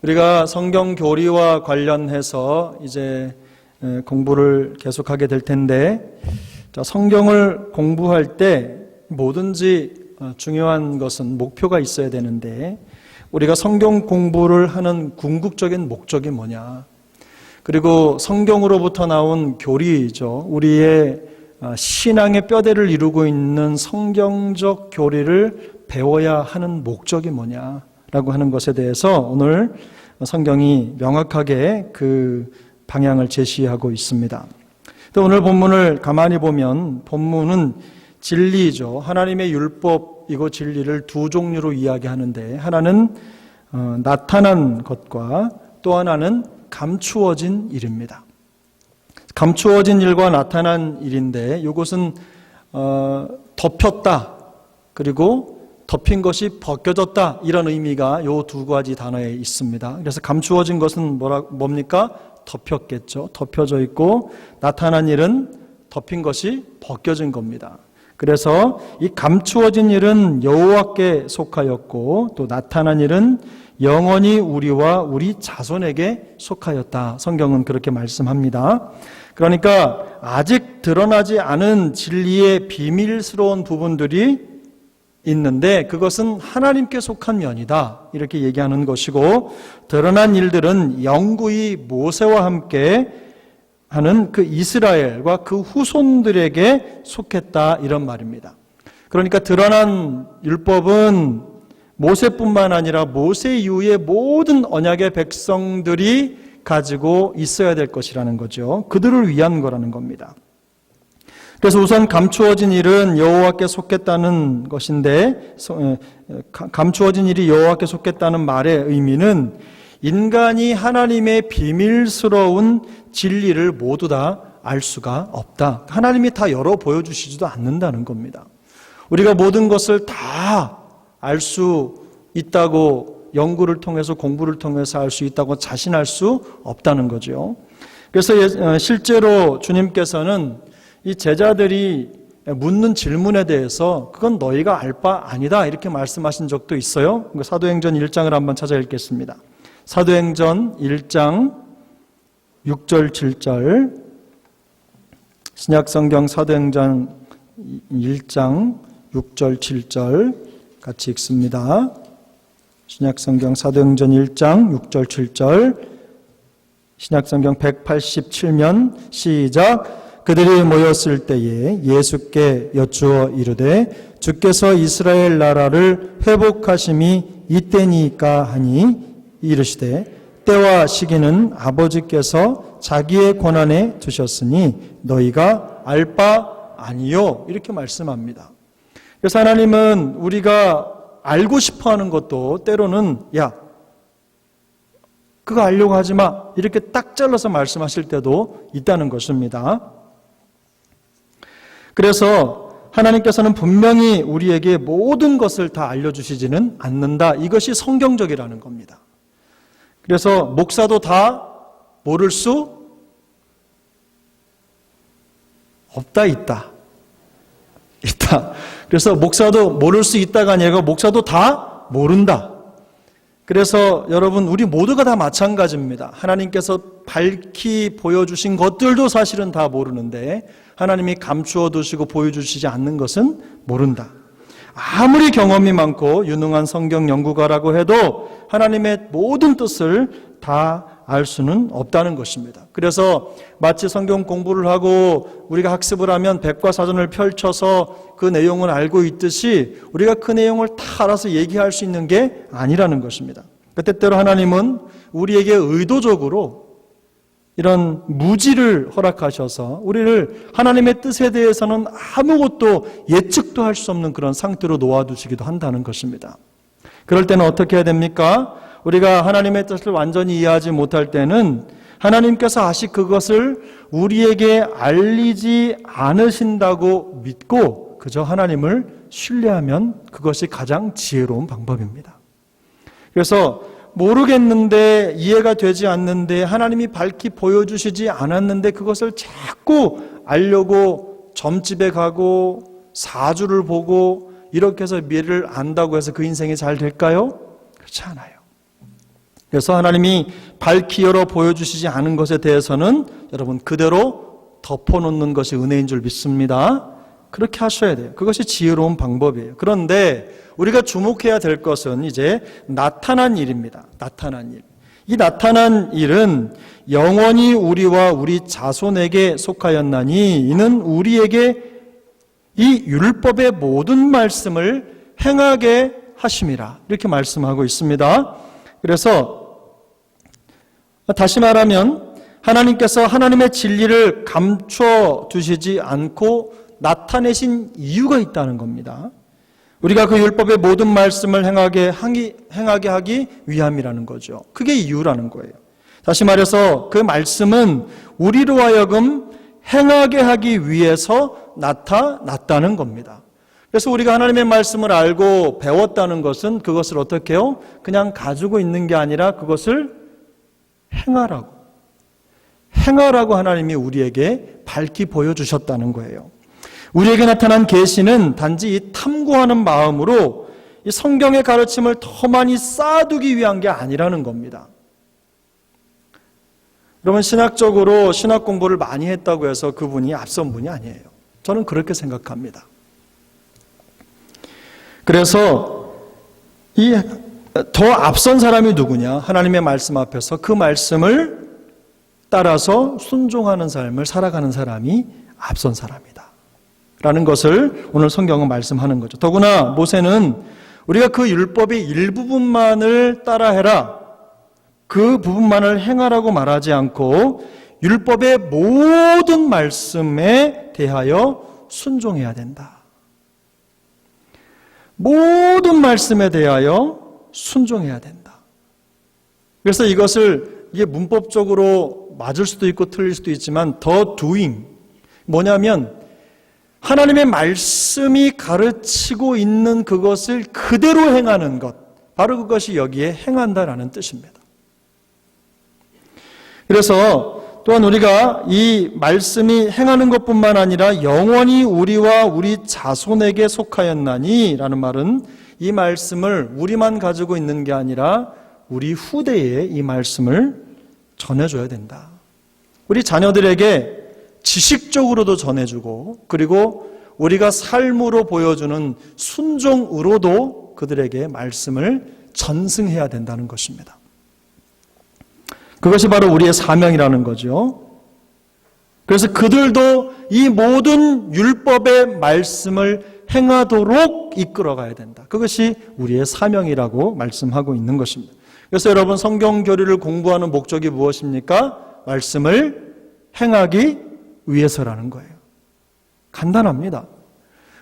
우리가 성경 교리와 관련해서 이제 공부를 계속하게 될 텐데, 성경을 공부할 때 뭐든지 중요한 것은 목표가 있어야 되는데, 우리가 성경 공부를 하는 궁극적인 목적이 뭐냐, 그리고 성경으로부터 나온 교리죠. 우리의 신앙의 뼈대를 이루고 있는 성경적 교리를 배워야 하는 목적이 뭐냐라고 하는 것에 대해서 오늘 성경이 명확하게 그 방향을 제시하고 있습니다. 또 오늘 본문을 가만히 보면 본문은 진리죠. 하나님의 율법이고 진리를 두 종류로 이야기하는데, 하나는 나타난 것과 또 하나는 감추어진 일입니다. 감추어진 일과 나타난 일인데, 이것은 덮였다, 그리고 덮인 것이 벗겨졌다, 이런 의미가 이 두 가지 단어에 있습니다. 그래서 감추어진 것은 뭡니까? 덮였겠죠. 덮여져 있고, 나타난 일은 덮인 것이 벗겨진 겁니다. 그래서 이 감추어진 일은 여호와께 속하였고, 또 나타난 일은 영원히 우리와 우리 자손에게 속하였다. 성경은 그렇게 말씀합니다. 그러니까 아직 드러나지 않은 진리의 비밀스러운 부분들이 있는데, 그것은 하나님께 속한 면이다, 이렇게 얘기하는 것이고, 드러난 일들은 영구히 모세와 함께 하는 그 이스라엘과 그 후손들에게 속했다, 이런 말입니다. 그러니까 드러난 율법은 모세뿐만 아니라 모세 이후의 모든 언약의 백성들이 가지고 있어야 될 것이라는 거죠. 그들을 위한 거라는 겁니다. 그래서 우선 감추어진 일은 여호와께 속했다는 것인데, 감추어진 일이 여호와께 속했다는 말의 의미는 인간이 하나님의 비밀스러운 진리를 모두 다 알 수가 없다. 하나님이 다 열어 보여주시지도 않는다는 겁니다. 우리가 모든 것을 다 알 수 있다고, 연구를 통해서, 공부를 통해서 알 수 있다고 자신할 수 없다는 거죠. 그래서 실제로 주님께서는 이 제자들이 묻는 질문에 대해서 그건 너희가 알 바 아니다, 이렇게 말씀하신 적도 있어요. 사도행전 1장을 한번 찾아 읽겠습니다. 사도행전 1장 6절 7절, 신약성경 사도행전 1장 6절 7절 같이 읽습니다. 신약성경 사도행전 1장 6절 7절, 신약성경 187면 시작. 그들이 모였을 때에 예수께 여쭈어 이르되 주께서 이스라엘 나라를 회복하심이 이때니까 하니, 이르시되 때와 시기는 아버지께서 자기의 권한에 두셨으니 너희가 알 바 아니요, 이렇게 말씀합니다. 그래서 하나님은 우리가 알고 싶어하는 것도 때로는 야, 그거 알려고 하지 마, 이렇게 딱 잘라서 말씀하실 때도 있다는 것입니다. 그래서 하나님께서는 분명히 우리에게 모든 것을 다 알려주시지는 않는다. 이것이 성경적이라는 겁니다. 그래서 목사도 다 모를 수 없다, 있다. 그래서 목사도 모를 수 있다가 아니라 목사도 다 모른다. 그래서 여러분, 우리 모두가 다 마찬가지입니다. 하나님께서 밝히 보여주신 것들도 사실은 다 모르는데, 하나님이 감추어 두시고 보여주시지 않는 것은 모른다. 아무리 경험이 많고 유능한 성경 연구가라고 해도 하나님의 모든 뜻을 다 알 수는 없다는 것입니다. 그래서 마치 성경 공부를 하고 우리가 학습을 하면 백과사전을 펼쳐서 그 내용을 알고 있듯이 우리가 그 내용을 다 알아서 얘기할 수 있는 게 아니라는 것입니다. 때때로 하나님은 우리에게 의도적으로 이런 무지를 허락하셔서 우리를 하나님의 뜻에 대해서는 아무것도 예측도 할 수 없는 그런 상태로 놓아두시기도 한다는 것입니다. 그럴 때는 어떻게 해야 됩니까? 우리가 하나님의 뜻을 완전히 이해하지 못할 때는 하나님께서 아직 그것을 우리에게 알리지 않으신다고 믿고 그저 하나님을 신뢰하면 그것이 가장 지혜로운 방법입니다. 그래서 모르겠는데, 이해가 되지 않는데, 하나님이 밝히 보여주시지 않았는데 그것을 자꾸 알려고 점집에 가고 사주를 보고 이렇게 해서 미래를 안다고 해서 그 인생이 잘 될까요? 그렇지 않아요. 그래서 하나님이 밝히 열어 보여주시지 않은 것에 대해서는 여러분 그대로 덮어놓는 것이 은혜인 줄 믿습니다. 그렇게 하셔야 돼요. 그것이 지혜로운 방법이에요. 그런데 우리가 주목해야 될 것은 이제 나타난 일입니다. 나타난 일. 이 나타난 일은 영원히 우리와 우리 자손에게 속하였나니 이는 우리에게 이 율법의 모든 말씀을 행하게 하심이라. 이렇게 말씀하고 있습니다. 그래서 다시 말하면 하나님께서 하나님의 진리를 감춰 두시지 않고 나타내신 이유가 있다는 겁니다. 우리가 그 율법의 모든 말씀을 행하게 하기 위함이라는 거죠. 그게 이유라는 거예요. 다시 말해서 그 말씀은 우리로 하여금 행하게 하기 위해서 나타났다는 겁니다. 그래서 우리가 하나님의 말씀을 알고 배웠다는 것은 그것을 어떻게 해요? 그냥 가지고 있는 게 아니라 그것을 행하라고 하나님이 우리에게 밝히 보여주셨다는 거예요. 우리에게 나타난 계시는 단지 이 탐구하는 마음으로 이 성경의 가르침을 더 많이 쌓아두기 위한 게 아니라는 겁니다. 여러분, 신학적으로 신학 공부를 많이 했다고 해서 그분이 앞선 분이 아니에요. 저는 그렇게 생각합니다. 그래서 이 더 앞선 사람이 누구냐? 하나님의 말씀 앞에서 그 말씀을 따라서 순종하는 삶을 살아가는 사람이 앞선 사람이다 라는 것을 오늘 성경은 말씀하는 거죠. 더구나 모세는 우리가 그 율법의 일부분만을 따라해라, 그 부분만을 행하라고 말하지 않고 율법의 모든 말씀에 대하여 순종해야 된다. 모든 말씀에 대하여 순종해야 된다. 그래서 이게 문법적으로 맞을 수도 있고 틀릴 수도 있지만 the doing, 뭐냐면 하나님의 말씀이 가르치고 있는 그것을 그대로 행하는 것, 바로 그것이 여기에 행한다라는 뜻입니다. 그래서 또한 우리가 이 말씀이 행하는 것뿐만 아니라 영원히 우리와 우리 자손에게 속하였나니 라는 말은 이 말씀을 우리만 가지고 있는 게 아니라 우리 후대에 이 말씀을 전해줘야 된다. 우리 자녀들에게 지식적으로도 전해주고 그리고 우리가 삶으로 보여주는 순종으로도 그들에게 말씀을 전승해야 된다는 것입니다. 그것이 바로 우리의 사명이라는 거죠. 그래서 그들도 이 모든 율법의 말씀을 행하도록 이끌어가야 된다. 그것이 우리의 사명이라고 말씀하고 있는 것입니다. 그래서 여러분, 성경 교리를 공부하는 목적이 무엇입니까? 말씀을 행하기 위해서라는 거예요. 간단합니다.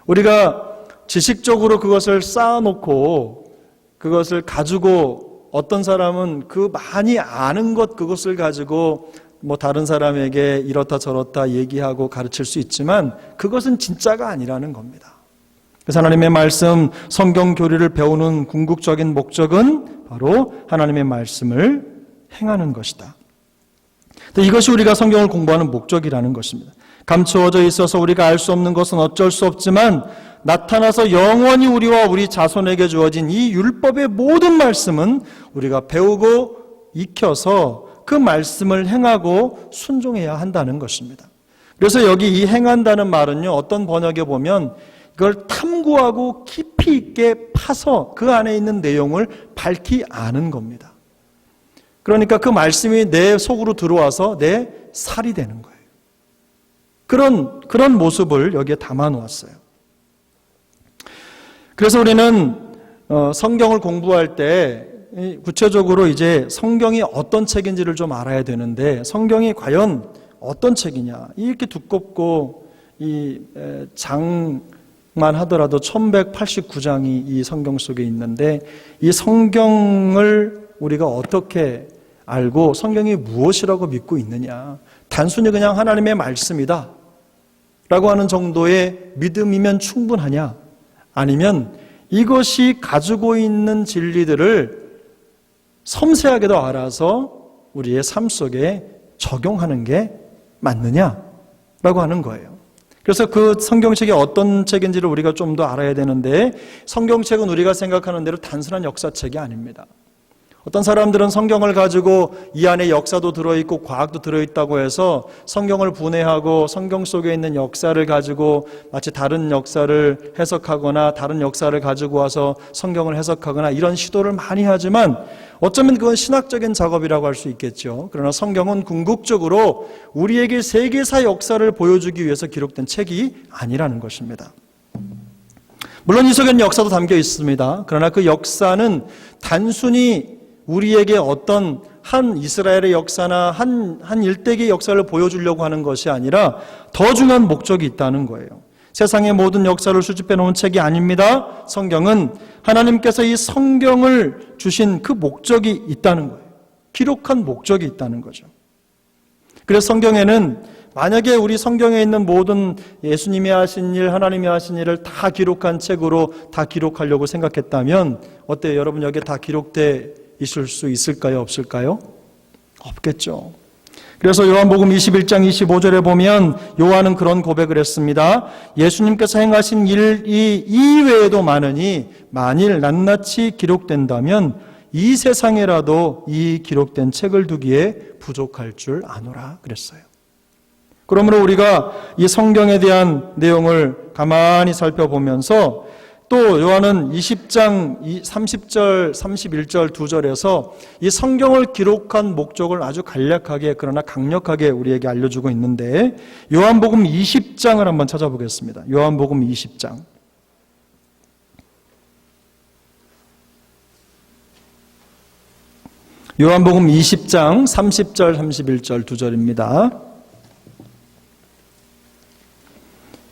우리가 지식적으로 그것을 쌓아놓고 그것을 가지고 어떤 사람은 그 많이 아는 것 그것을 가지고 다른 사람에게 이렇다 저렇다 얘기하고 가르칠 수 있지만 그것은 진짜가 아니라는 겁니다. 그래서 하나님의 말씀, 성경 교리를 배우는 궁극적인 목적은 바로 하나님의 말씀을 행하는 것이다. 이것이 우리가 성경을 공부하는 목적이라는 것입니다. 감추어져 있어서 우리가 알 수 없는 것은 어쩔 수 없지만 나타나서 영원히 우리와 우리 자손에게 주어진 이 율법의 모든 말씀은 우리가 배우고 익혀서 그 말씀을 행하고 순종해야 한다는 것입니다. 그래서 여기 이 행한다는 말은요, 어떤 번역에 보면 그걸 탐구하고 깊이 있게 파서 그 안에 있는 내용을 밝히 아는 겁니다. 그러니까 그 말씀이 내 속으로 들어와서 내 살이 되는 거예요. 그런 모습을 여기에 담아 놓았어요. 그래서 우리는 성경을 공부할 때 구체적으로 이제 성경이 어떤 책인지를 좀 알아야 되는데, 성경이 과연 어떤 책이냐, 이렇게 두껍고 이 장만 하더라도 1189장이 이 성경 속에 있는데, 이 성경을 우리가 어떻게 알고 성경이 무엇이라고 믿고 있느냐, 단순히 그냥 하나님의 말씀이다 라고 하는 정도의 믿음이면 충분하냐, 아니면 이것이 가지고 있는 진리들을 섬세하게도 알아서 우리의 삶 속에 적용하는 게 맞느냐라고 하는 거예요. 그래서 그 성경책이 어떤 책인지를 우리가 좀 더 알아야 되는데, 성경책은 우리가 생각하는 대로 단순한 역사책이 아닙니다. 어떤 사람들은 성경을 가지고 이 안에 역사도 들어있고 과학도 들어있다고 해서 성경을 분해하고 성경 속에 있는 역사를 가지고 마치 다른 역사를 해석하거나 다른 역사를 가지고 와서 성경을 해석하거나 이런 시도를 많이 하지만 어쩌면 그건 신학적인 작업이라고 할 수 있겠죠. 그러나 성경은 궁극적으로 우리에게 세계사 역사를 보여주기 위해서 기록된 책이 아니라는 것입니다. 물론 이 속에는 역사도 담겨 있습니다. 그러나 그 역사는 단순히 우리에게 어떤 한 이스라엘의 역사나 한 일대기의 역사를 보여주려고 하는 것이 아니라 더 중요한 목적이 있다는 거예요. 세상의 모든 역사를 수집해 놓은 책이 아닙니다. 성경은 하나님께서 이 성경을 주신 그 목적이 있다는 거예요. 기록한 목적이 있다는 거죠. 그래서 성경에는 만약에 우리 성경에 있는 모든 예수님이 하신 일, 하나님이 하신 일을 다 기록한 책으로 다 기록하려고 생각했다면 어때요? 여러분 여기에 다 기록돼 있을 수 있을까요? 없을까요? 없겠죠. 그래서 요한복음 21장 25절에 보면 요한은 그런 고백을 했습니다. 예수님께서 행하신 일이 이외에도 많으니 만일 낱낱이 기록된다면 이 세상에라도 이 기록된 책을 두기에 부족할 줄 아노라 그랬어요. 그러므로 우리가 이 성경에 대한 내용을 가만히 살펴보면서 또 요한은 20장 30절, 31절 두 절에서 이 성경을 기록한 목적을 아주 간략하게 그러나 강력하게 우리에게 알려주고 있는데 요한복음 20장을 한번 찾아보겠습니다. 요한복음 20장. 요한복음 20장 30절, 31절 두 절입니다.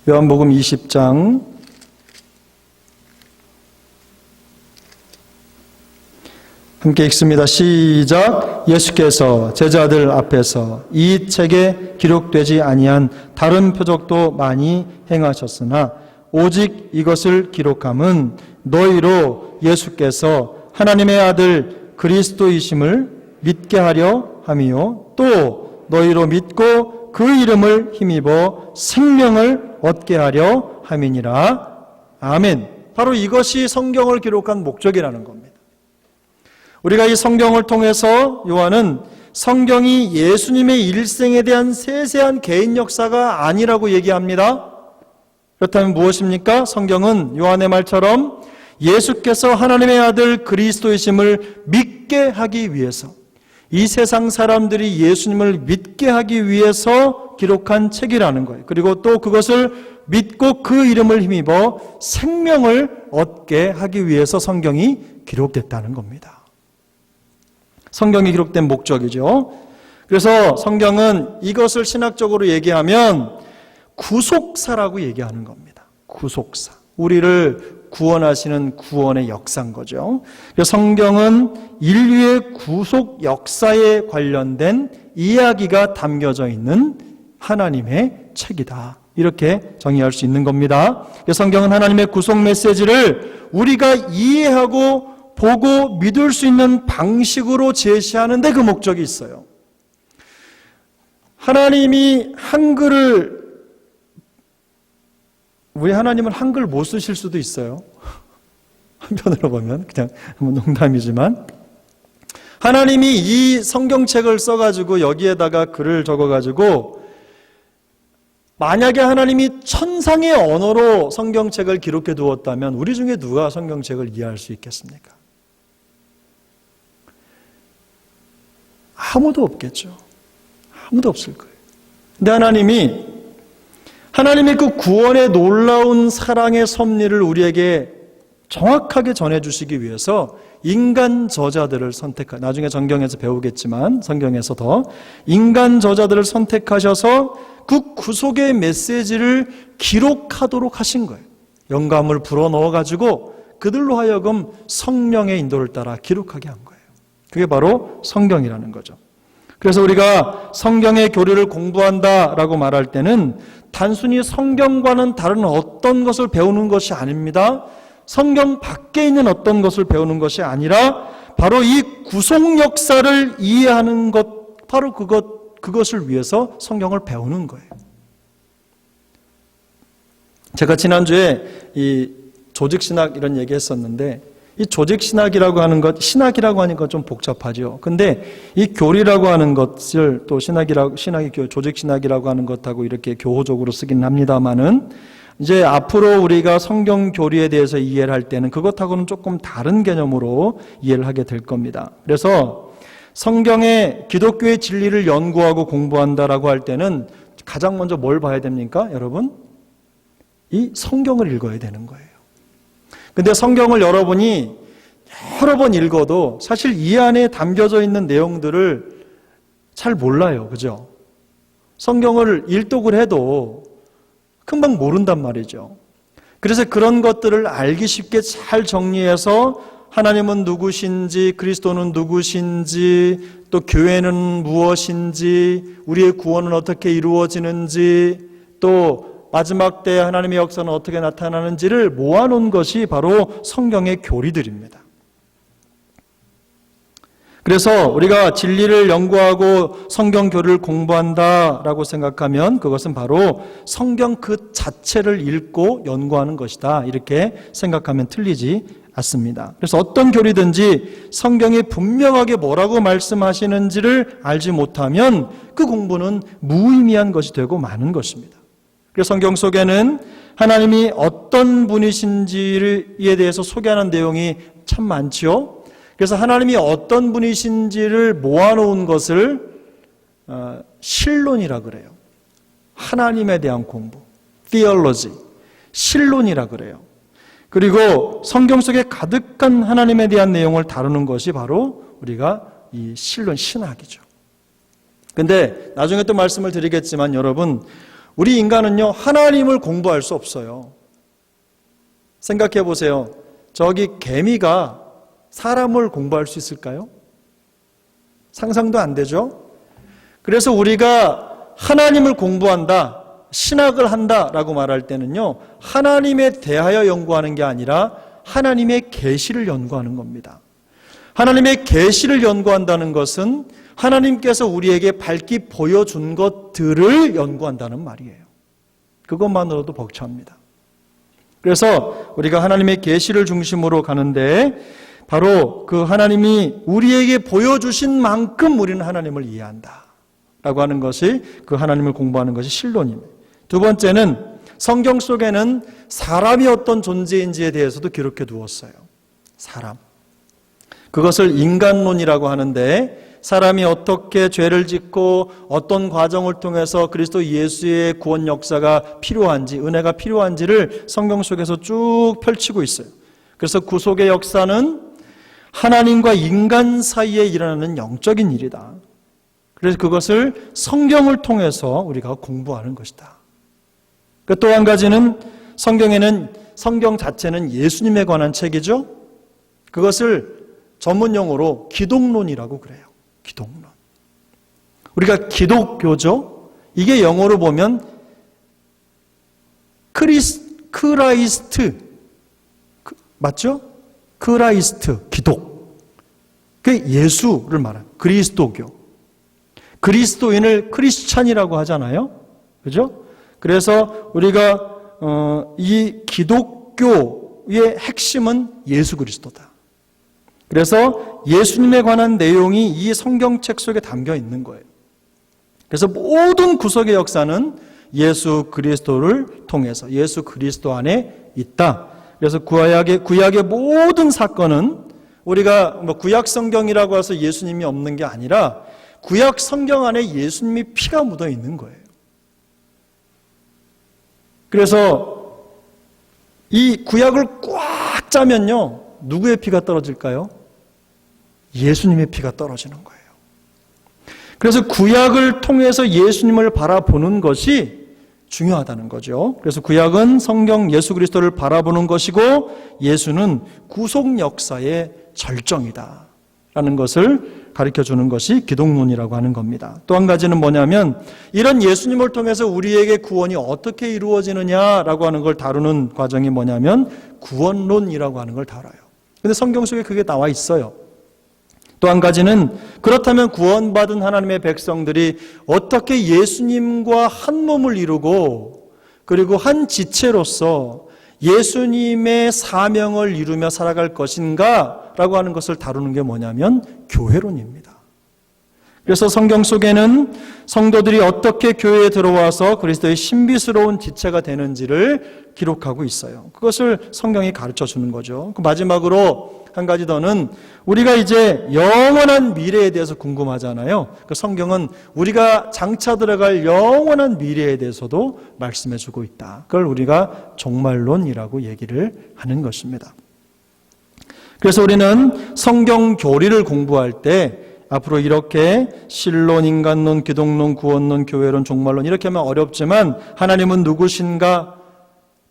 요한복음 20장 함께 읽습니다. 시작. 예수께서 제자들 앞에서 이 책에 기록되지 아니한 다른 표적도 많이 행하셨으나 오직 이것을 기록함은 너희로 예수께서 하나님의 아들 그리스도이심을 믿게 하려 함이요 또 너희로 믿고 그 이름을 힘입어 생명을 얻게 하려 함이니라. 아멘. 바로 이것이 성경을 기록한 목적이라는 겁니다. 우리가 이 성경을 통해서 요한은 성경이 예수님의 일생에 대한 세세한 개인 역사가 아니라고 얘기합니다. 그렇다면 무엇입니까? 성경은 요한의 말처럼 예수께서 하나님의 아들 그리스도이심을 믿게 하기 위해서 이 세상 사람들이 예수님을 믿게 하기 위해서 기록한 책이라는 거예요. 그리고 또 그것을 믿고 그 이름을 힘입어 생명을 얻게 하기 위해서 성경이 기록됐다는 겁니다. 성경이 기록된 목적이죠. 그래서 성경은 이것을 신학적으로 얘기하면 구속사라고 얘기하는 겁니다. 구속사. 우리를 구원하시는 구원의 역사인 거죠. 그래서 성경은 인류의 구속 역사에 관련된 이야기가 담겨져 있는 하나님의 책이다. 이렇게 정의할 수 있는 겁니다. 그래서 성경은 하나님의 구속 메시지를 우리가 이해하고 보고 믿을 수 있는 방식으로 제시하는데 그 목적이 있어요. 하나님이 한글을 우리 하나님은 한글 못 쓰실 수도 있어요. 한편으로 보면 그냥 농담이지만 하나님이 이 성경책을 써가지고 여기에다가 글을 적어가지고 만약에 하나님이 천상의 언어로 성경책을 기록해 두었다면 우리 중에 누가 성경책을 이해할 수 있겠습니까? 아무도 없겠죠. 아무도 없을 거예요. 근데 하나님의 그 구원의 놀라운 사랑의 섭리를 우리에게 정확하게 전해주시기 위해서 인간 저자들을 나중에 성경에서 배우겠지만 성경에서 더 인간 저자들을 선택하셔서 그 구속의 메시지를 기록하도록 하신 거예요. 영감을 불어넣어가지고 그들로 하여금 성령의 인도를 따라 기록하게 한 거예요. 그게 바로 성경이라는 거죠. 그래서 우리가 성경의 교리를 공부한다라고 말할 때는 단순히 성경과는 다른 어떤 것을 배우는 것이 아닙니다. 성경 밖에 있는 어떤 것을 배우는 것이 아니라 바로 이 구속 역사를 이해하는 것, 바로 그것을 위해서 성경을 배우는 거예요. 제가 지난주에 이 조직신학 이런 얘기 했었는데 이 조직신학이라고 하는 것, 신학이라고 하는 건 좀 복잡하죠. 근데 이 교리라고 하는 것을 또 조직신학이라고 하는 것하고 이렇게 교호적으로 쓰긴 합니다만은 이제 앞으로 우리가 성경 교리에 대해서 이해를 할 때는 그것하고는 조금 다른 개념으로 이해를 하게 될 겁니다. 그래서 성경의 기독교의 진리를 연구하고 공부한다라고 할 때는 가장 먼저 뭘 봐야 됩니까, 여러분? 이 성경을 읽어야 되는 거예요. 근데 성경을 여러분이 여러 번 읽어도 사실 이 안에 담겨져 있는 내용들을 잘 몰라요. 그죠? 성경을 일독을 해도 금방 모른단 말이죠. 그래서 그런 것들을 알기 쉽게 잘 정리해서 하나님은 누구신지, 그리스도는 누구신지, 또 교회는 무엇인지, 우리의 구원은 어떻게 이루어지는지, 또 마지막 때 하나님의 역사는 어떻게 나타나는지를 모아놓은 것이 바로 성경의 교리들입니다. 그래서 우리가 진리를 연구하고 성경 교리를 공부한다라고 생각하면 그것은 바로 성경 그 자체를 읽고 연구하는 것이다, 이렇게 생각하면 틀리지 않습니다. 그래서 어떤 교리든지 성경이 분명하게 뭐라고 말씀하시는지를 알지 못하면 그 공부는 무의미한 것이 되고 마는 것입니다. 그래서 성경 속에는 하나님이 어떤 분이신지에 대해서 소개하는 내용이 참 많지요. 그래서 하나님이 어떤 분이신지를 모아놓은 것을 신론이라 그래요. 하나님에 대한 공부, theology, 신론이라 그래요. 그리고 성경 속에 가득한 하나님에 대한 내용을 다루는 것이 바로 우리가 이 신론, 신학이죠. 근데 나중에 또 말씀을 드리겠지만 여러분, 우리 인간은요, 하나님을 공부할 수 없어요. 생각해 보세요. 저기 개미가 사람을 공부할 수 있을까요? 상상도 안 되죠? 그래서 우리가 하나님을 공부한다, 신학을 한다라고 말할 때는요, 하나님에 대하여 연구하는 게 아니라 하나님의 계시를 연구하는 겁니다. 하나님의 계시를 연구한다는 것은 하나님께서 우리에게 밝히 보여준 것들을 연구한다는 말이에요. 그것만으로도 벅찹니다. 그래서 우리가 하나님의 계시를 중심으로 가는데 바로 그 하나님이 우리에게 보여주신 만큼 우리는 하나님을 이해한다 라고 하는 것이, 그 하나님을 공부하는 것이 신론입니다. 두 번째는 성경 속에는 사람이 어떤 존재인지에 대해서도 기록해 두었어요. 사람. 그것을 인간론이라고 하는데, 사람이 어떻게 죄를 짓고 어떤 과정을 통해서 그리스도 예수의 구원 역사가 필요한지, 은혜가 필요한지를 성경 속에서 쭉 펼치고 있어요. 그래서 구속의 역사는 하나님과 인간 사이에 일어나는 영적인 일이다. 그래서 그것을 성경을 통해서 우리가 공부하는 것이다. 또 한 가지는 성경 자체는 예수님에 관한 책이죠. 그것을 전문용어로 기독론이라고 그래요. 기독론. 우리가 기독교죠. 이게 영어로 보면 크라이스트 맞죠? 크라이스트, 기독. 그게 예수를 말하는 그리스도교. 그리스도인을 크리스찬이라고 하잖아요. 그죠? 그래서 우리가 이 기독교의 핵심은 예수 그리스도다. 그래서 예수님에 관한 내용이 이 성경책 속에 담겨 있는 거예요. 그래서 모든 구속의 역사는 예수 그리스도를 통해서 예수 그리스도 안에 있다. 그래서 구약의 모든 사건은 우리가 구약 성경이라고 해서 예수님이 없는 게 아니라 구약 성경 안에 예수님이 피가 묻어 있는 거예요. 그래서 이 구약을 꽉 짜면요, 누구의 피가 떨어질까요? 예수님의 피가 떨어지는 거예요. 그래서 구약을 통해서 예수님을 바라보는 것이 중요하다는 거죠. 그래서 구약은 성경 예수 그리스도를 바라보는 것이고 예수는 구속 역사의 절정이다 라는 것을 가르쳐주는 것이 기독론이라고 하는 겁니다. 또 한 가지는 뭐냐면 이런 예수님을 통해서 우리에게 구원이 어떻게 이루어지느냐라고 하는 걸 다루는 과정이 뭐냐면 구원론이라고 하는 걸 다뤄요. 근데 성경 속에 그게 나와 있어요. 또 한 가지는 그렇다면 구원받은 하나님의 백성들이 어떻게 예수님과 한 몸을 이루고 그리고 한 지체로서 예수님의 사명을 이루며 살아갈 것인가 라고 하는 것을 다루는 게 뭐냐면 교회론입니다. 그래서 성경 속에는 성도들이 어떻게 교회에 들어와서 그리스도의 신비스러운 지체가 되는지를 기록하고 있어요. 그것을 성경이 가르쳐 주는 거죠. 마지막으로 한 가지 더는 우리가 이제 영원한 미래에 대해서 궁금하잖아요. 그 성경은 우리가 장차 들어갈 영원한 미래에 대해서도 말씀해 주고 있다. 그걸 우리가 종말론이라고 얘기를 하는 것입니다. 그래서 우리는 성경 교리를 공부할 때 앞으로 이렇게 신론, 인간론, 기독론, 구원론, 교회론, 종말론 이렇게 하면 어렵지만 하나님은 누구신가?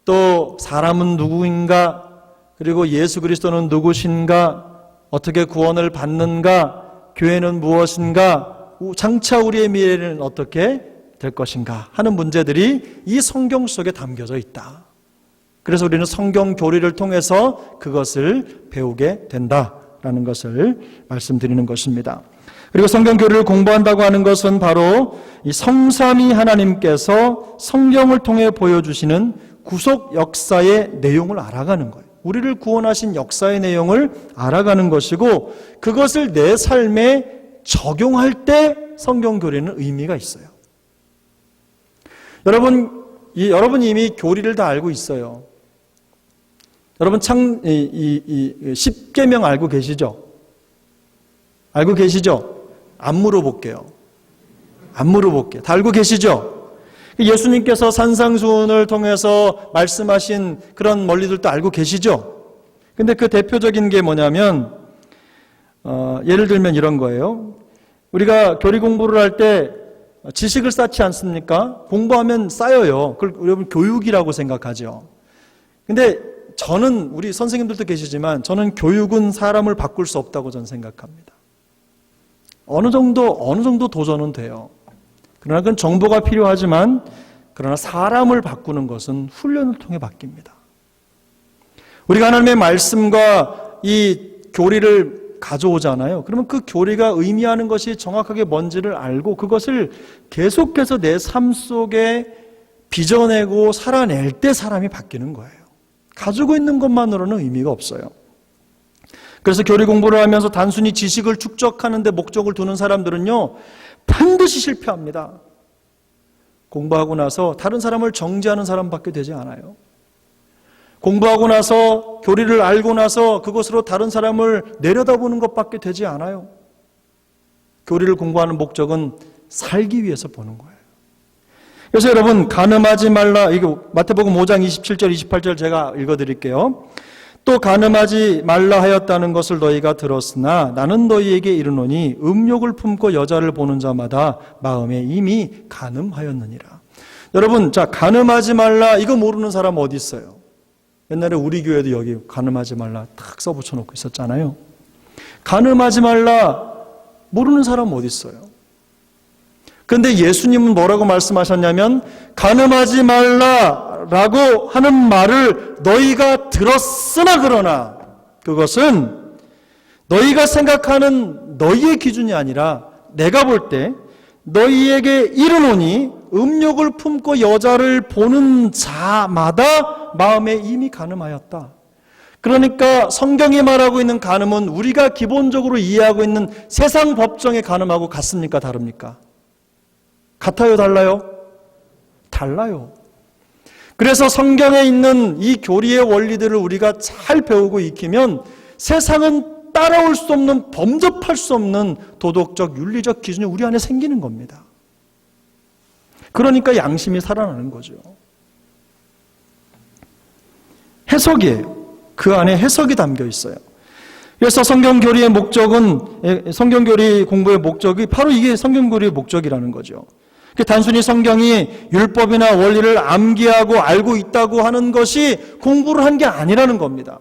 또 사람은 누구인가? 그리고 예수 그리스도는 누구신가? 어떻게 구원을 받는가? 교회는 무엇인가? 장차 우리의 미래는 어떻게 될 것인가? 하는 문제들이 이 성경 속에 담겨져 있다. 그래서 우리는 성경 교리를 통해서 그것을 배우게 된다라는 것을 말씀드리는 것입니다. 그리고 성경 교리를 공부한다고 하는 것은 바로 이 성삼위 하나님께서 성경을 통해 보여주시는 구속 역사의 내용을 알아가는 거예요. 우리를 구원하신 역사의 내용을 알아가는 것이고 그것을 내 삶에 적용할 때 성경 교리는 의미가 있어요. 여러분 이미 교리를 다 알고 있어요. 여러분 10계명 알고 계시죠? 알고 계시죠? 안 물어볼게요. 다 알고 계시죠? 예수님께서 산상수훈을 통해서 말씀하신 그런 원리들도 알고 계시죠? 근데 그 대표적인 게 뭐냐면 예를 들면 이런 거예요. 우리가 교리 공부를 할 때 지식을 쌓지 않습니까? 공부하면 쌓여요. 그걸 여러분 교육이라고 생각하죠. 근데 저는 우리 선생님들도 계시지만 저는 교육은 사람을 바꿀 수 없다고 저는 생각합니다. 어느 정도 도전은 돼요. 그러나 그건 정보가 필요하지만 그러나 사람을 바꾸는 것은 훈련을 통해 바뀝니다. 우리가 하나님의 말씀과 이 교리를 가져오잖아요. 그러면 그 교리가 의미하는 것이 정확하게 뭔지를 알고 그것을 계속해서 내 삶 속에 빚어내고 살아낼 때 사람이 바뀌는 거예요. 가지고 있는 것만으로는 의미가 없어요. 그래서 교리 공부를 하면서 단순히 지식을 축적하는 데 목적을 두는 사람들은요, 반드시 실패합니다. 공부하고 나서 다른 사람을 정죄하는 사람밖에 되지 않아요. 공부하고 나서 교리를 알고 나서 그것으로 다른 사람을 내려다보는 것밖에 되지 않아요. 교리를 공부하는 목적은 살기 위해서 보는 거예요. 그래서 여러분 간음하지 말라. 이거 마태복음 5장 27절 28절 제가 읽어드릴게요. 또 간음하지 말라 하였다는 것을 너희가 들었으나 나는 너희에게 이르노니 음욕을 품고 여자를 보는 자마다 마음에 이미 간음하였느니라. 여러분, 자, 간음하지 말라 이거 모르는 사람 어디 있어요? 옛날에 우리 교회도 여기 간음하지 말라 탁 써붙여 놓고 있었잖아요. 간음하지 말라 모르는 사람 어디 있어요? 그런데 예수님은 뭐라고 말씀하셨냐면 간음하지 말라라고 하는 말을 너희가 들었으나 그러나 그것은 너희가 생각하는 너희의 기준이 아니라 내가 볼 때 너희에게 이르노니 음욕을 품고 여자를 보는 자마다 마음에 이미 간음하였다. 그러니까 성경이 말하고 있는 간음은 우리가 기본적으로 이해하고 있는 세상 법정의 간음하고 같습니까? 다릅니까? 같아요? 달라요? 달라요. 그래서 성경에 있는 이 교리의 원리들을 우리가 잘 배우고 익히면 세상은 따라올 수 없는, 범접할 수 없는 도덕적, 윤리적 기준이 우리 안에 생기는 겁니다. 그러니까 양심이 살아나는 거죠. 해석이에요. 그 안에 해석이 담겨 있어요. 그래서 성경교리의 목적은, 성경교리 공부의 목적이 바로 이게 성경교리의 목적이라는 거죠. 단순히 성경이 율법이나 원리를 암기하고 알고 있다고 하는 것이 공부를 한 게 아니라는 겁니다.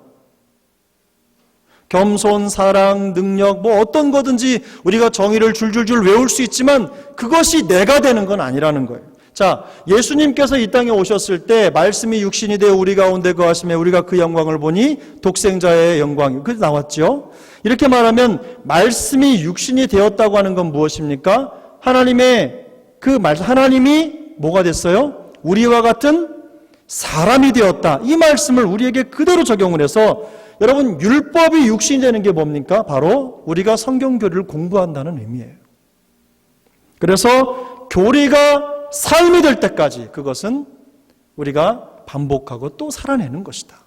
겸손, 사랑, 능력, 뭐 어떤 거든지 우리가 정의를 줄줄줄 외울 수 있지만 그것이 내가 되는 건 아니라는 거예요. 자, 예수님께서 이 땅에 오셨을 때 말씀이 육신이 되어 우리 가운데 거하심에 우리가 그 영광을 보니 독생자의 영광이 그래서 나왔죠. 이렇게 말하면 말씀이 육신이 되었다고 하는 건 무엇입니까? 하나님의 그 말씀, 하나님이 뭐가 됐어요? 우리와 같은 사람이 되었다. 이 말씀을 우리에게 그대로 적용을 해서 여러분 율법이 육신이 되는 게 뭡니까? 바로 우리가 성경 교리를 공부한다는 의미예요. 그래서 교리가 삶이 될 때까지 그것은 우리가 반복하고 또 살아내는 것이다.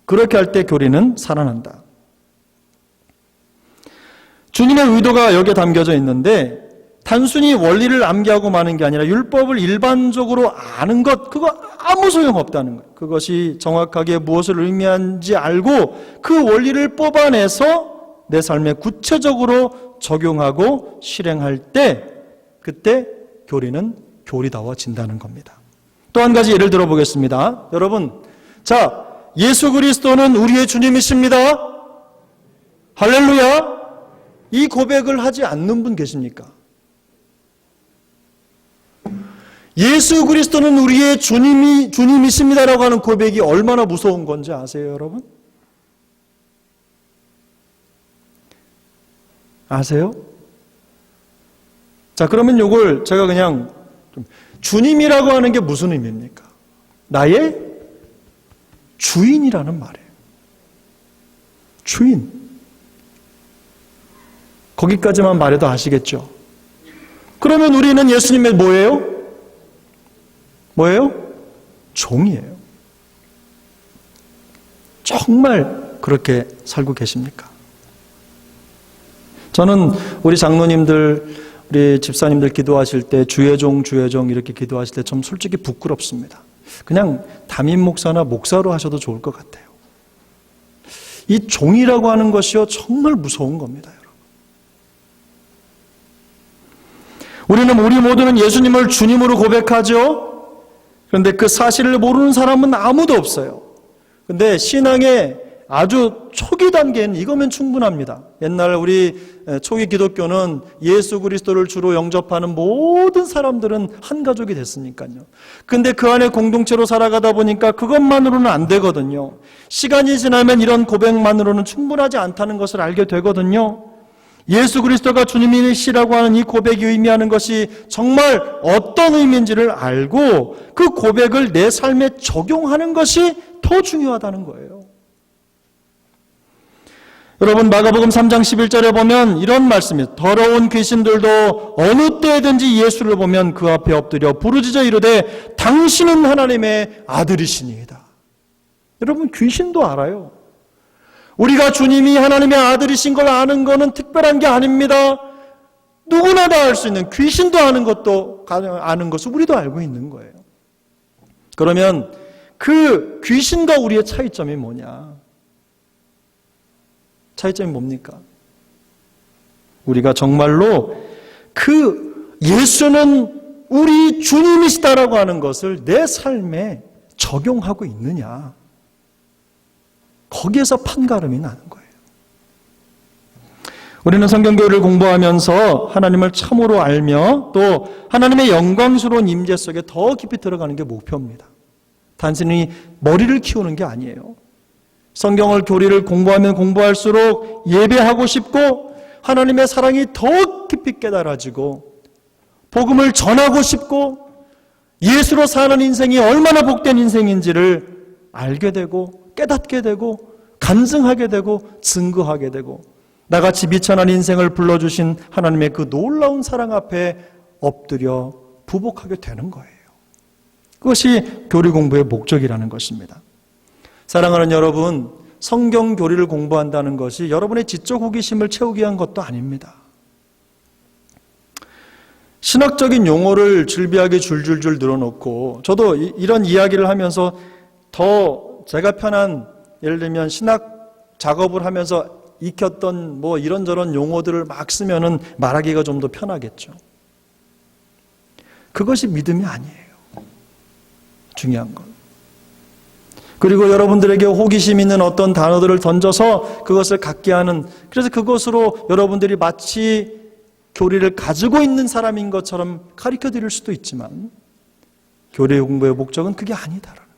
그렇게 할 때 교리는 살아난다. 주님의 의도가 여기에 담겨져 있는데 단순히 원리를 암기하고 마는 게 아니라 율법을 일반적으로 아는 것, 그거 아무 소용없다는 거예요. 그것이 정확하게 무엇을 의미하는지 알고 그 원리를 뽑아내서 내 삶에 구체적으로 적용하고 실행할 때 그때 교리는 교리다워진다는 겁니다. 또 한 가지 예를 들어보겠습니다. 여러분, 자, 예수 그리스도는 우리의 주님이십니다. 할렐루야. 이 고백을 하지 않는 분 계십니까? 예수 그리스도는 우리의 주님이십니다라고 하는 고백이 얼마나 무서운 건지 아세요, 여러분? 아세요? 자, 그러면 이걸 제가 그냥 주님이라고 하는 게 무슨 의미입니까? 나의 주인이라는 말이에요. 주인. 거기까지만 말해도 아시겠죠? 그러면 우리는 예수님의 뭐예요? 뭐예요? 종이에요. 정말 그렇게 살고 계십니까? 저는 우리 장로님들, 우리 집사님들 기도하실 때 주의 종, 주의 종 이렇게 기도하실 때 좀 솔직히 부끄럽습니다. 그냥 담임 목사나 목사로 하셔도 좋을 것 같아요. 이 종이라고 하는 것이요 정말 무서운 겁니다. 우리는 우리 모두는 예수님을 주님으로 고백하죠. 그런데 그 사실을 모르는 사람은 아무도 없어요. 그런데 신앙의 아주 초기 단계는 이거면 충분합니다. 옛날 우리 초기 기독교는 예수 그리스도를 주로 영접하는 모든 사람들은 한 가족이 됐으니까요. 근데 그 안에 공동체로 살아가다 보니까 그것만으로는 안 되거든요. 시간이 지나면 이런 고백만으로는 충분하지 않다는 것을 알게 되거든요. 예수 그리스도가 주님이시라고 하는 이 고백이 의미하는 것이 정말 어떤 의미인지를 알고 그 고백을 내 삶에 적용하는 것이 더 중요하다는 거예요. 여러분 마가복음 3장 11절에 보면 이런 말씀이 더러운 귀신들도 어느 때든지 예수를 보면 그 앞에 엎드려 부르짖어 이르되 당신은 하나님의 아들이시니이다. 여러분 귀신도 알아요. 우리가 주님이 하나님의 아들이신 걸 아는 것은 특별한 게 아닙니다. 누구나 다 알 수 있는 귀신도 아는 것을 우리도 알고 있는 거예요. 그러면 그 귀신과 우리의 차이점이 뭐냐? 차이점이 뭡니까? 우리가 정말로 그 예수는 우리 주님이시다라고 하는 것을 내 삶에 적용하고 있느냐? 거기에서 판가름이 나는 거예요. 우리는 성경교리를 공부하면서 하나님을 참으로 알며 또 하나님의 영광스러운 임재 속에 더 깊이 들어가는 게 목표입니다. 단순히 머리를 키우는 게 아니에요. 성경을 교리를 공부하면 공부할수록 예배하고 싶고 하나님의 사랑이 더 깊이 깨달아지고 복음을 전하고 싶고 예수로 사는 인생이 얼마나 복된 인생인지를 알게 되고 깨닫게 되고 간증하게 되고 증거하게 되고 나같이 비천한 인생을 불러주신 하나님의 그 놀라운 사랑 앞에 엎드려 부복하게 되는 거예요. 그것이 교리 공부의 목적이라는 것입니다. 사랑하는 여러분, 성경 교리를 공부한다는 것이 여러분의 지적 호기심을 채우기 위한 것도 아닙니다. 신학적인 용어를 즐비하게 줄줄줄 늘어놓고 저도 이런 이야기를 하면서 더 제가 편한 예를 들면 신학 작업을 하면서 익혔던 뭐 이런저런 용어들을 막 쓰면은 말하기가 좀 더 편하겠죠. 그것이 믿음이 아니에요. 중요한 건. 그리고 여러분들에게 호기심 있는 어떤 단어들을 던져서 그것을 갖게 하는, 그래서 그것으로 여러분들이 마치 교리를 가지고 있는 사람인 것처럼 가르쳐 드릴 수도 있지만 교리 공부의 목적은 그게 아니다라는.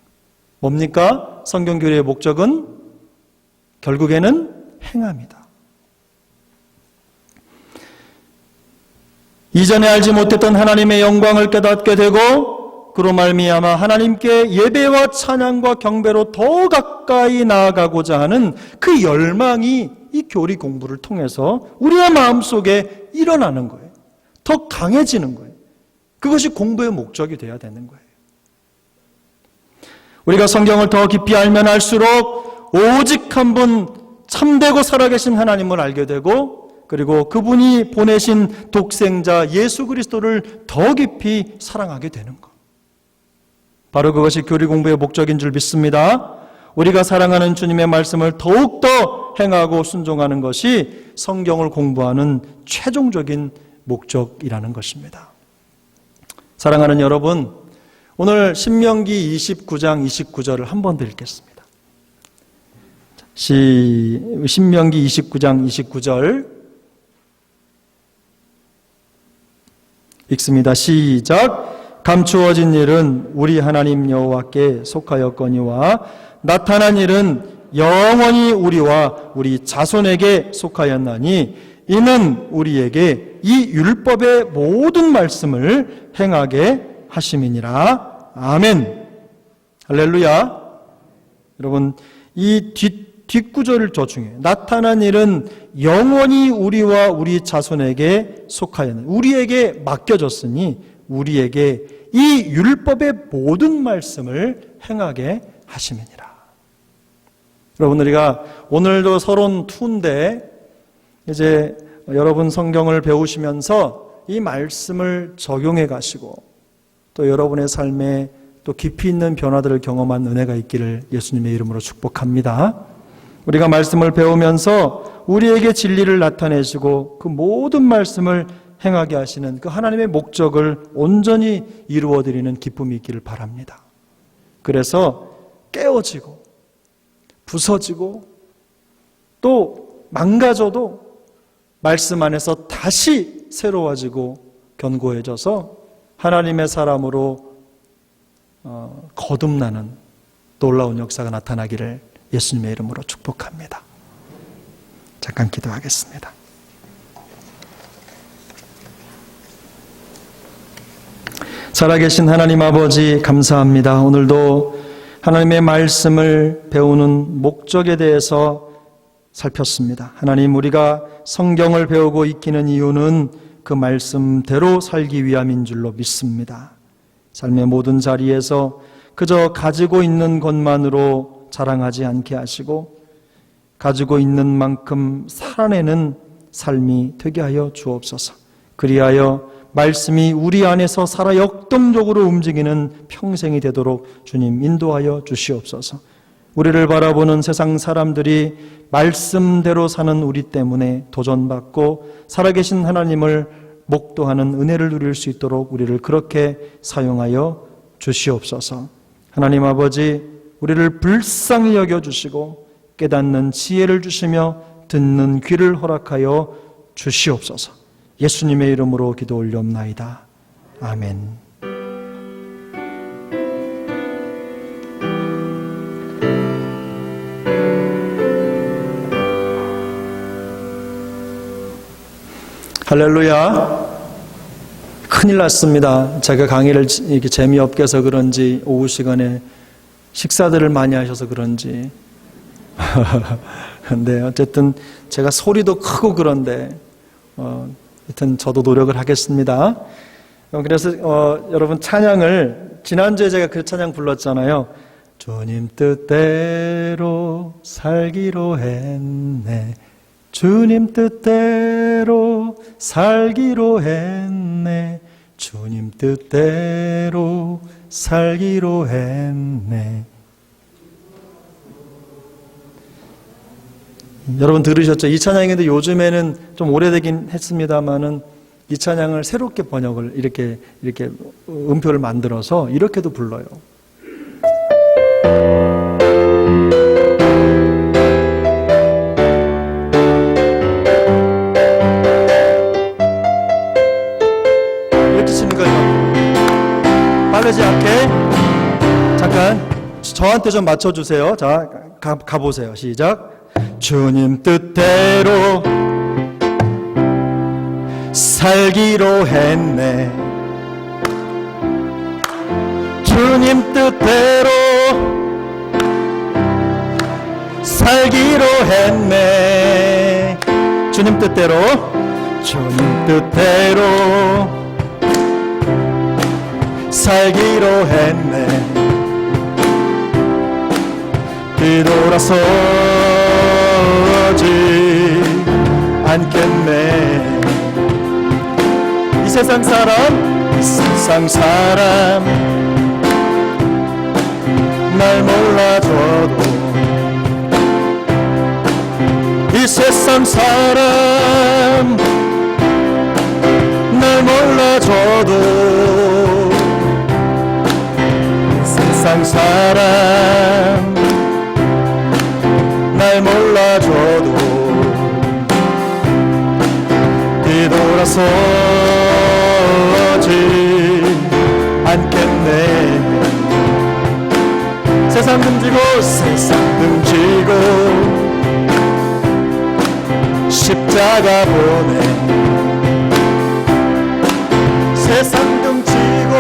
뭡니까? 성경 교리의 목적은 결국에는 행함이다. 이전에 알지 못했던 하나님의 영광을 깨닫게 되고 그로 말미암아 하나님께 예배와 찬양과 경배로 더 가까이 나아가고자 하는 그 열망이 이 교리 공부를 통해서 우리의 마음속에 일어나는 거예요. 더 강해지는 거예요. 그것이 공부의 목적이 되어야 되는 거예요. 우리가 성경을 더 깊이 알면 알수록 오직 한 분 참되고 살아계신 하나님을 알게 되고, 그리고 그분이 보내신 독생자 예수 그리스도를 더 깊이 사랑하게 되는 것. 바로 그것이 교리 공부의 목적인 줄 믿습니다. 우리가 사랑하는 주님의 말씀을 더욱더 행하고 순종하는 것이 성경을 공부하는 최종적인 목적이라는 것입니다. 사랑하는 여러분, 오늘 신명기 29장 29절을 한 번 더 읽겠습니다. 신명기 29장 29절 읽습니다. 시작. 감추어진 일은 우리 하나님 여호와께 속하였거니와 나타난 일은 영원히 우리와 우리 자손에게 속하였나니 이는 우리에게 이 율법의 모든 말씀을 행하게 하심이니라. 아멘. 할렐루야. 여러분, 이 뒷구절을 저 중에 나타난 일은 영원히 우리와 우리 자손에게 속하였나니, 우리에게 맡겨졌으니 우리에게 이 율법의 모든 말씀을 행하게 하심이니라. 여러분, 우리가 오늘도 서론 2인데 이제 여러분 성경을 배우시면서 이 말씀을 적용해 가시고 또 여러분의 삶에 또 깊이 있는 변화들을 경험한 은혜가 있기를 예수님의 이름으로 축복합니다. 우리가 말씀을 배우면서 우리에게 진리를 나타내시고 그 모든 말씀을 행하게 하시는 그 하나님의 목적을 온전히 이루어드리는 기쁨이 있기를 바랍니다. 그래서 깨어지고 부서지고 또 망가져도 말씀 안에서 다시 새로워지고 견고해져서 하나님의 사람으로 거듭나는 놀라운 역사가 나타나기를 예수님의 이름으로 축복합니다. 잠깐 기도하겠습니다. 살아계신 하나님 아버지, 감사합니다. 오늘도 하나님의 말씀을 배우는 목적에 대해서 살폈습니다. 하나님, 우리가 성경을 배우고 익히는 이유는 그 말씀대로 살기 위함인 줄로 믿습니다. 삶의 모든 자리에서 그저 가지고 있는 것만으로 자랑하지 않게 하시고 가지고 있는 만큼 살아내는 삶이 되게 하여 주옵소서. 그리하여 말씀이 우리 안에서 살아 역동적으로 움직이는 평생이 되도록 주님 인도하여 주시옵소서. 우리를 바라보는 세상 사람들이 말씀대로 사는 우리 때문에 도전받고 살아계신 하나님을 목도하는 은혜를 누릴 수 있도록 우리를 그렇게 사용하여 주시옵소서. 하나님 아버지, 우리를 불쌍히 여겨주시고 깨닫는 지혜를 주시며 듣는 귀를 허락하여 주시옵소서. 예수님의 이름으로 기도 올려옵나이다. 아멘. 할렐루야. 큰일 났습니다. 제가 강의를 이렇게 재미없게 해서 그런지 오후 시간에 식사들을 많이 하셔서 그런지 근데 어쨌든 제가 소리도 크고 그런데 하여튼 저도 노력을 하겠습니다. 그래서 여러분 찬양을 지난주에 제가 그 찬양 불렀잖아요. 주님 뜻대로 살기로 했네. 주님 뜻대로 살기로 했네. 주님 뜻대로 살기로 했네. 여러분 들으셨죠? 이 찬양인데 요즘에는 좀 오래되긴 했습니다만은 이 찬양을 새롭게 번역을 이렇게 음표를 만들어서 이렇게도 불러요. 이렇게 치는 거예요. 빠르지 않게. 잠깐 저한테 좀 맞춰주세요. 자, 가보세요. 시작. 주님 뜻대로 살기로 했네. 주님 뜻대로 살기로 했네. 주님 뜻대로, 주님 뜻대로 살기로 했네. 뒤돌아서지 않겠네. 이 세상 사람, 이 세상 사람 날 몰라줘도, 이 세상 사람 날 몰라줘도, 이 세상 사람 날 몰라줘도 뒤돌아서지 않겠네. 세상 등지고, 세상 등지고 십자가 보내. 세상 등지고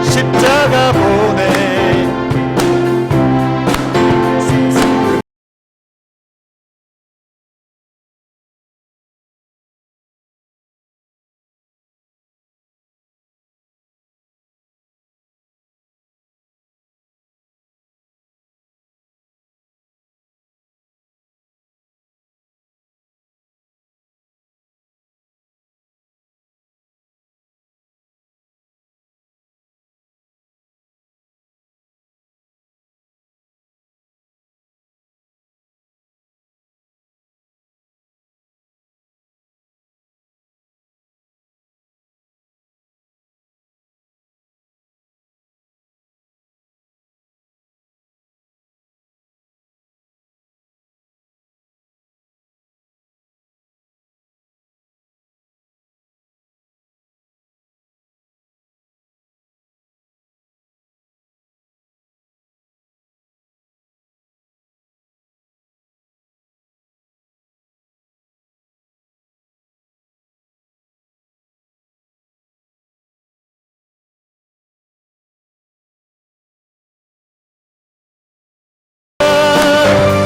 십자가 보내.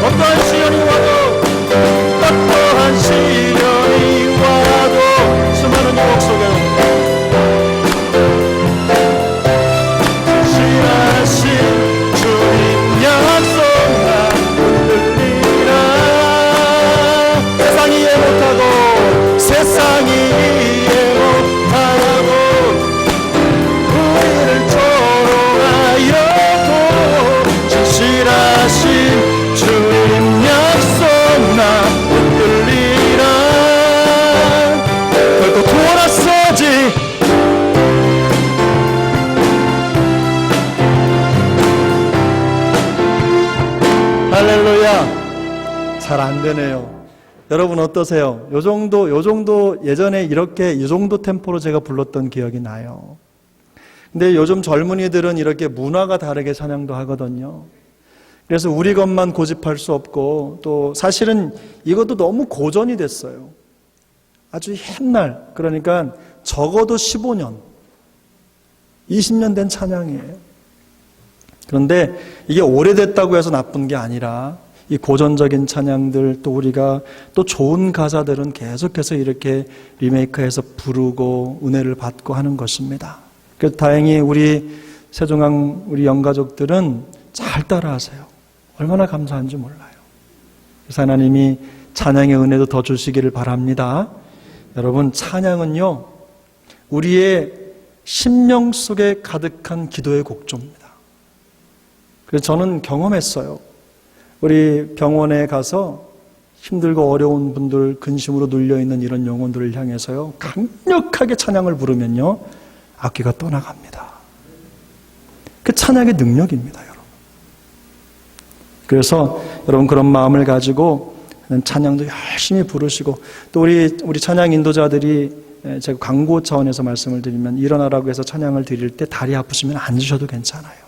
어떠한 시련이 와도, 어떠한 시련이 와도 수많은 유혹 속에 신하신 주님 약속 난 흔들리라. 세상이 이해 못하고, 세상이 이해 못하고 우리를 조롱하여도 진실하신 주님 약속 나 흔들리라. 결코 돌아서지 할렐루야. 잘 안 되네요. 여러분 어떠세요? 요 정도 예전에 이렇게 이 정도 템포로 제가 불렀던 기억이 나요. 근데 요즘 젊은이들은 이렇게 문화가 다르게 찬양도 하거든요. 그래서 우리 것만 고집할 수 없고, 또 사실은 이것도 너무 고전이 됐어요. 아주 옛날, 그러니까 적어도 15년, 20년 된 찬양이에요. 그런데 이게 오래됐다고 해서 나쁜 게 아니라, 이 고전적인 찬양들, 또 우리가 또 좋은 가사들은 계속해서 이렇게 리메이크해서 부르고 은혜를 받고 하는 것입니다. 그래서 다행히 우리 세종항 우리 영가족들은 잘 따라하세요. 얼마나 감사한지 몰라요. 그래서 하나님이 찬양의 은혜도 더 주시기를 바랍니다. 여러분, 찬양은요, 우리의 심령 속에 가득한 기도의 곡조입니다. 그래서 저는 경험했어요. 우리 병원에 가서 힘들고 어려운 분들, 근심으로 눌려있는 이런 영혼들을 향해서요, 강력하게 찬양을 부르면요, 악귀가 떠나갑니다. 그 찬양의 능력입니다, 여러분. 그래서 여러분 그런 마음을 가지고 찬양도 열심히 부르시고, 또 우리 찬양 인도자들이, 제가 광고 차원에서 말씀을 드리면, 일어나라고 해서 찬양을 드릴 때 다리 아프시면 앉으셔도 괜찮아요.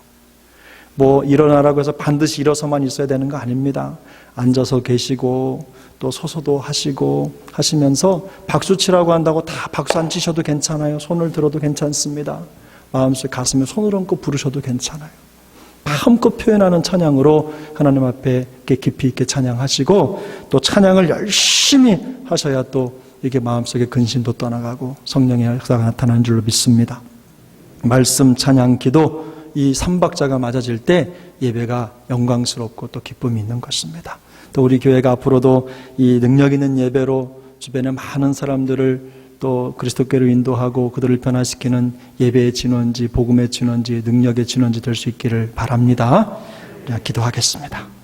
뭐 일어나라고 해서 반드시 일어서만 있어야 되는 거 아닙니다. 앉아서 계시고 또 서서도 하시고 하시면서 박수 치라고 한다고 다 박수 안 치셔도 괜찮아요. 손을 들어도 괜찮습니다. 마음속 가슴에 손을 얹고 부르셔도 괜찮아요. 마음껏 표현하는 찬양으로 하나님 앞에 깊이 있게 찬양하시고 또 찬양을 열심히 하셔야 또 이게 마음속에 근심도 떠나가고 성령의 역사가 나타나는 줄로 믿습니다. 말씀, 찬양, 기도 이 3박자가 맞아질 때 예배가 영광스럽고 또 기쁨이 있는 것입니다. 또 우리 교회가 앞으로도 이 능력 있는 예배로 주변에 많은 사람들을 또 그리스도께로 인도하고 그들을 변화시키는 예배의 진원지, 복음의 진원지, 능력의 진원지 될 수 있기를 바랍니다. 기도하겠습니다.